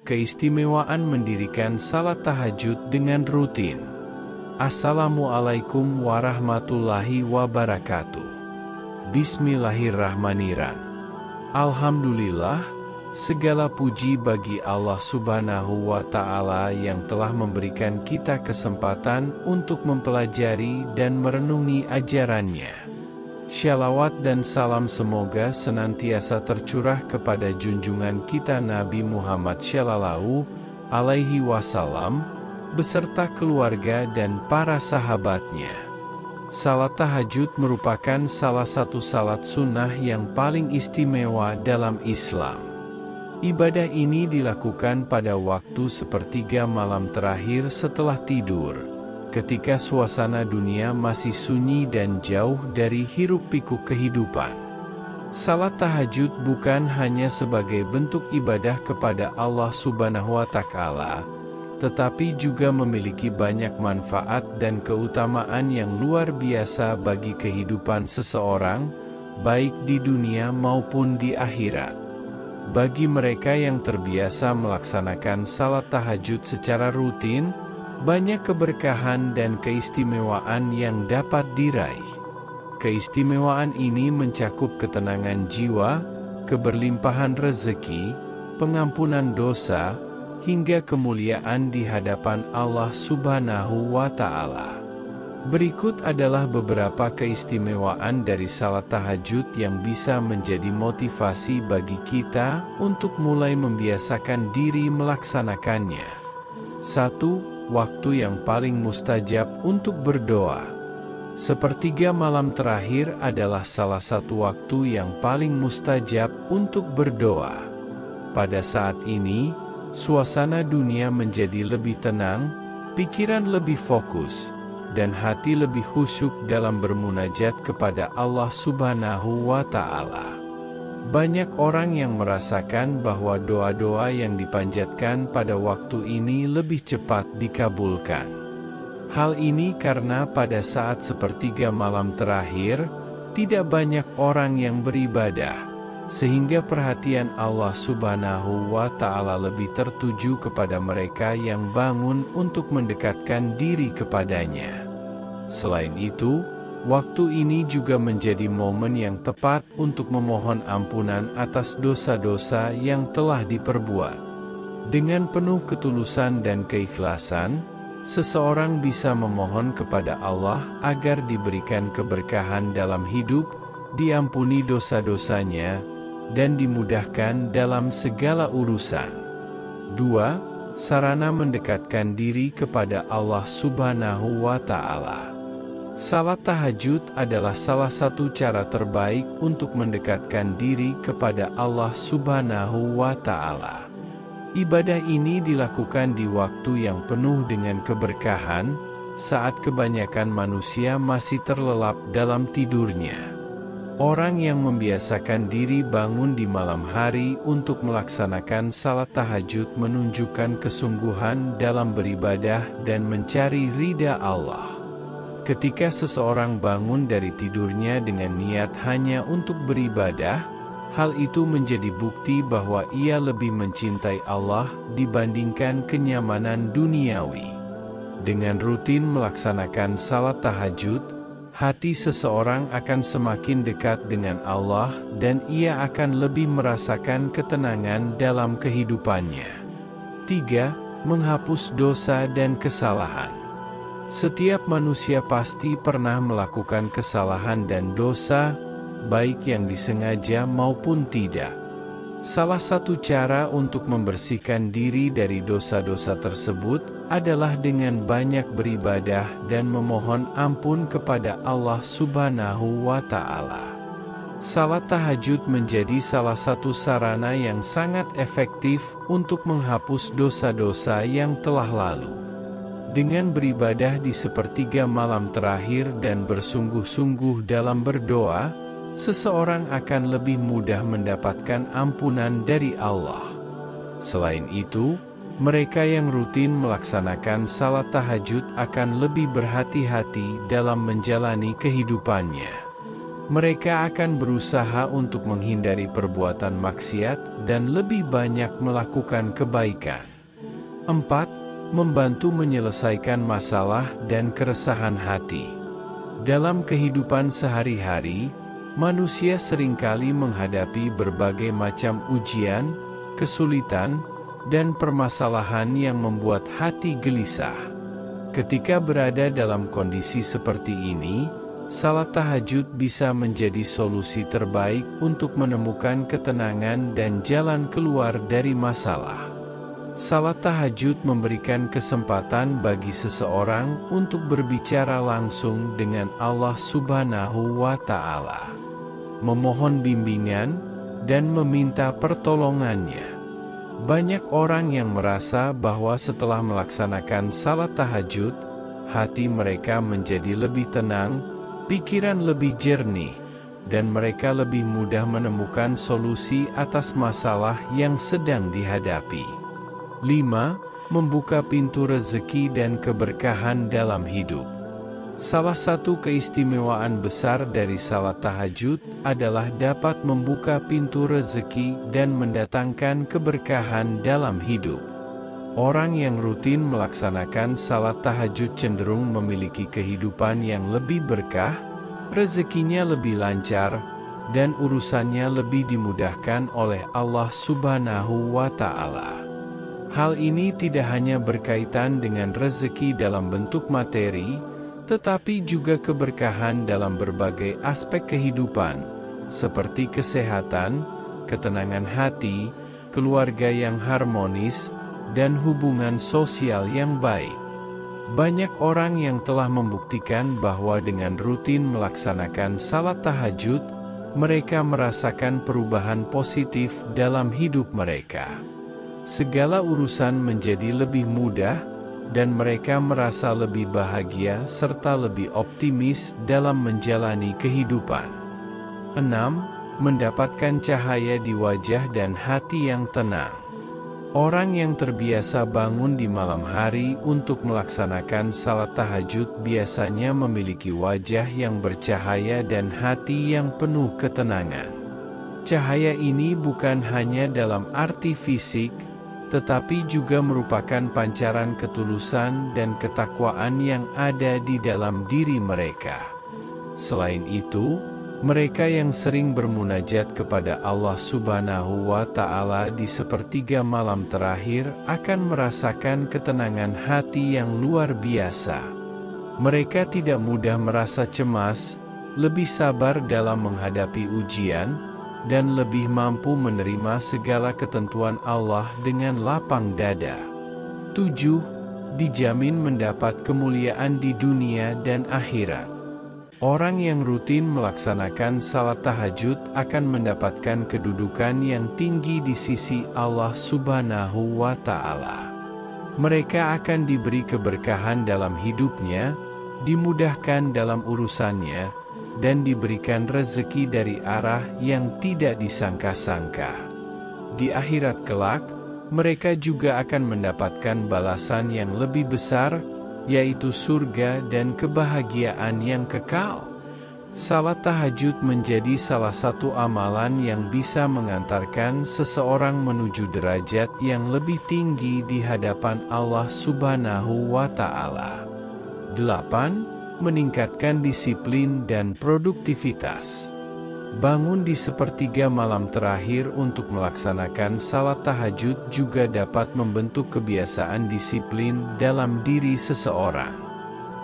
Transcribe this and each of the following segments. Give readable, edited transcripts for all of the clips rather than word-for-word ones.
Keistimewaan mendirikan salat tahajud dengan rutin. Assalamualaikum warahmatullahi wabarakatuh. Bismillahirrahmanirrahim. Alhamdulillah, segala puji bagi Allah Subhanahu wa Ta'ala yang telah memberikan kita kesempatan untuk mempelajari dan merenungi ajarannya. Shalawat dan salam semoga senantiasa tercurah kepada junjungan kita Nabi Muhammad Shallallahu Alaihi Wasallam, beserta keluarga dan para sahabatnya. Salat tahajud merupakan salah satu salat sunnah yang paling istimewa dalam Islam. Ibadah ini dilakukan pada waktu sepertiga malam terakhir setelah tidur, ketika suasana dunia masih sunyi dan jauh dari hiruk-pikuk kehidupan. Salat tahajud bukan hanya sebagai bentuk ibadah kepada Allah Subhanahu wa Ta'ala, tetapi juga memiliki banyak manfaat dan keutamaan yang luar biasa bagi kehidupan seseorang, baik di dunia maupun di akhirat. Bagi mereka yang terbiasa melaksanakan salat tahajud secara rutin, banyak keberkahan dan keistimewaan yang dapat diraih. Keistimewaan ini mencakup ketenangan jiwa, keberlimpahan rezeki, pengampunan dosa, hingga kemuliaan di hadapan Allah Subhanahu wa Ta'ala. Berikut adalah beberapa keistimewaan dari salat tahajud yang bisa menjadi motivasi bagi kita untuk mulai membiasakan diri melaksanakannya. 1. Waktu yang paling mustajab untuk berdoa. Sepertiga malam terakhir adalah salah satu waktu yang paling mustajab untuk berdoa. Pada saat ini, suasana dunia menjadi lebih tenang, pikiran lebih fokus, dan hati lebih khusyuk dalam bermunajat kepada Allah Subhanahu wa Ta'ala. Banyak orang yang merasakan bahwa doa-doa yang dipanjatkan pada waktu ini lebih cepat dikabulkan. Hal ini karena pada saat sepertiga malam terakhir, tidak banyak orang yang beribadah, sehingga perhatian Allah Subhanahu wa Ta'ala lebih tertuju kepada mereka yang bangun untuk mendekatkan diri kepadanya. Selain itu, waktu ini juga menjadi momen yang tepat untuk memohon ampunan atas dosa-dosa yang telah diperbuat. Dengan penuh ketulusan dan keikhlasan, seseorang bisa memohon kepada Allah agar diberikan keberkahan dalam hidup, diampuni dosa-dosanya, dan dimudahkan dalam segala urusan. 2. Sarana mendekatkan diri kepada Allah Subhanahu wa Ta'ala. Salat tahajud adalah salah satu cara terbaik untuk mendekatkan diri kepada Allah Subhanahu wa Ta'ala. Ibadah ini dilakukan di waktu yang penuh dengan keberkahan, saat kebanyakan manusia masih terlelap dalam tidurnya. Orang yang membiasakan diri bangun di malam hari untuk melaksanakan salat tahajud menunjukkan kesungguhan dalam beribadah dan mencari ridha Allah. Ketika seseorang bangun dari tidurnya dengan niat hanya untuk beribadah, hal itu menjadi bukti bahwa ia lebih mencintai Allah dibandingkan kenyamanan duniawi. Dengan rutin melaksanakan salat tahajud, hati seseorang akan semakin dekat dengan Allah dan ia akan lebih merasakan ketenangan dalam kehidupannya. 3. Menghapus dosa dan kesalahan. Setiap manusia pasti pernah melakukan kesalahan dan dosa, baik yang disengaja maupun tidak. Salah satu cara untuk membersihkan diri dari dosa-dosa tersebut adalah dengan banyak beribadah dan memohon ampun kepada Allah Subhanahu wa Ta'ala. Salat tahajud menjadi salah satu sarana yang sangat efektif untuk menghapus dosa-dosa yang telah lalu. Dengan beribadah di sepertiga malam terakhir dan bersungguh-sungguh dalam berdoa, seseorang akan lebih mudah mendapatkan ampunan dari Allah. Selain itu, mereka yang rutin melaksanakan salat tahajud akan lebih berhati-hati dalam menjalani kehidupannya. Mereka akan berusaha untuk menghindari perbuatan maksiat dan lebih banyak melakukan kebaikan. 4. Membantu menyelesaikan masalah dan keresahan hati. Dalam kehidupan sehari-hari, manusia seringkali menghadapi berbagai macam ujian, kesulitan, dan permasalahan yang membuat hati gelisah. Ketika berada dalam kondisi seperti ini, salat tahajud bisa menjadi solusi terbaik untuk menemukan ketenangan dan jalan keluar dari masalah. Salat tahajud memberikan kesempatan bagi seseorang untuk berbicara langsung dengan Allah Subhanahu wa Ta'ala, memohon bimbingan, dan meminta pertolongannya. Banyak orang yang merasa bahwa setelah melaksanakan salat tahajud, hati mereka menjadi lebih tenang, pikiran lebih jernih, dan mereka lebih mudah menemukan solusi atas masalah yang sedang dihadapi. 5. Membuka pintu rezeki dan keberkahan dalam hidup. Salah satu keistimewaan besar dari salat tahajud adalah dapat membuka pintu rezeki dan mendatangkan keberkahan dalam hidup. Orang yang rutin melaksanakan salat tahajud cenderung memiliki kehidupan yang lebih berkah, rezekinya lebih lancar, dan urusannya lebih dimudahkan oleh Allah Subhanahu wa Ta'ala. Hal ini tidak hanya berkaitan dengan rezeki dalam bentuk materi, tetapi juga keberkahan dalam berbagai aspek kehidupan, seperti kesehatan, ketenangan hati, keluarga yang harmonis, dan hubungan sosial yang baik. Banyak orang yang telah membuktikan bahwa dengan rutin melaksanakan salat tahajud, mereka merasakan perubahan positif dalam hidup mereka. Segala urusan menjadi lebih mudah, dan mereka merasa lebih bahagia serta lebih optimis dalam menjalani kehidupan. 6. Mendapatkan cahaya di wajah dan hati yang tenang. Orang yang terbiasa bangun di malam hari untuk melaksanakan salat tahajud biasanya memiliki wajah yang bercahaya dan hati yang penuh ketenangan. Cahaya ini bukan hanya dalam arti fisik, tetapi juga merupakan pancaran ketulusan dan ketakwaan yang ada di dalam diri mereka. Selain itu, mereka yang sering bermunajat kepada Allah Subhanahu wa Ta'ala di sepertiga malam terakhir akan merasakan ketenangan hati yang luar biasa. Mereka tidak mudah merasa cemas, lebih sabar dalam menghadapi ujian, dan lebih mampu menerima segala ketentuan Allah dengan lapang dada. 7. Dijamin mendapat kemuliaan di dunia dan akhirat. Orang yang rutin melaksanakan salat tahajud akan mendapatkan kedudukan yang tinggi di sisi Allah Subhanahu wa Ta'ala. Mereka akan diberi keberkahan dalam hidupnya, dimudahkan dalam urusannya, dan diberikan rezeki dari arah yang tidak disangka-sangka. Di akhirat kelak, mereka juga akan mendapatkan balasan yang lebih besar, yaitu surga dan kebahagiaan yang kekal. Salat tahajud menjadi salah satu amalan yang bisa mengantarkan seseorang menuju derajat yang lebih tinggi di hadapan Allah Subhanahu wa Ta'ala. 8. Meningkatkan disiplin dan produktivitas. Bangun di sepertiga malam terakhir untuk melaksanakan salat tahajud juga dapat membentuk kebiasaan disiplin dalam diri seseorang.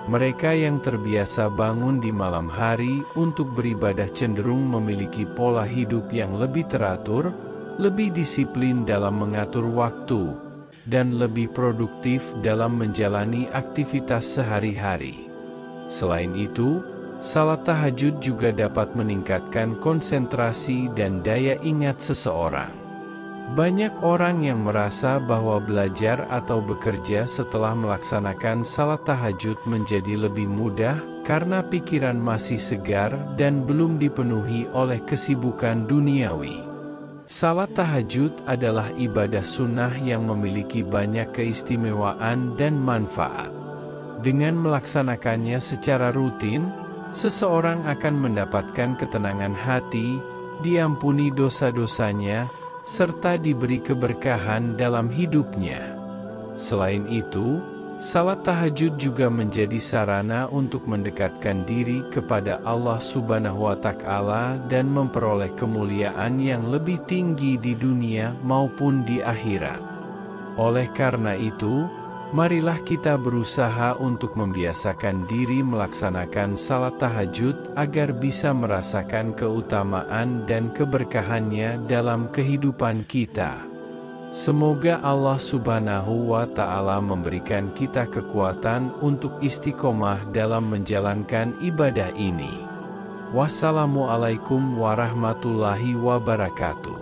Mereka yang terbiasa bangun di malam hari untuk beribadah cenderung memiliki pola hidup yang lebih teratur, lebih disiplin dalam mengatur waktu, dan lebih produktif dalam menjalani aktivitas sehari-hari. Selain itu, salat tahajud juga dapat meningkatkan konsentrasi dan daya ingat seseorang. Banyak orang yang merasa bahwa belajar atau bekerja setelah melaksanakan salat tahajud menjadi lebih mudah karena pikiran masih segar dan belum dipenuhi oleh kesibukan duniawi. Salat tahajud adalah ibadah sunnah yang memiliki banyak keistimewaan dan manfaat. Dengan melaksanakannya secara rutin, seseorang akan mendapatkan ketenangan hati, diampuni dosa-dosanya, serta diberi keberkahan dalam hidupnya. Selain itu, salat tahajud juga menjadi sarana untuk mendekatkan diri kepada Allah Subhanahu wa Ta'ala dan memperoleh kemuliaan yang lebih tinggi di dunia maupun di akhirat. Oleh karena itu, marilah kita berusaha untuk membiasakan diri melaksanakan salat tahajud agar bisa merasakan keutamaan dan keberkahannya dalam kehidupan kita. Semoga Allah Subhanahu wa Ta'ala memberikan kita kekuatan untuk istiqomah dalam menjalankan ibadah ini. Wassalamualaikum warahmatullahi wabarakatuh.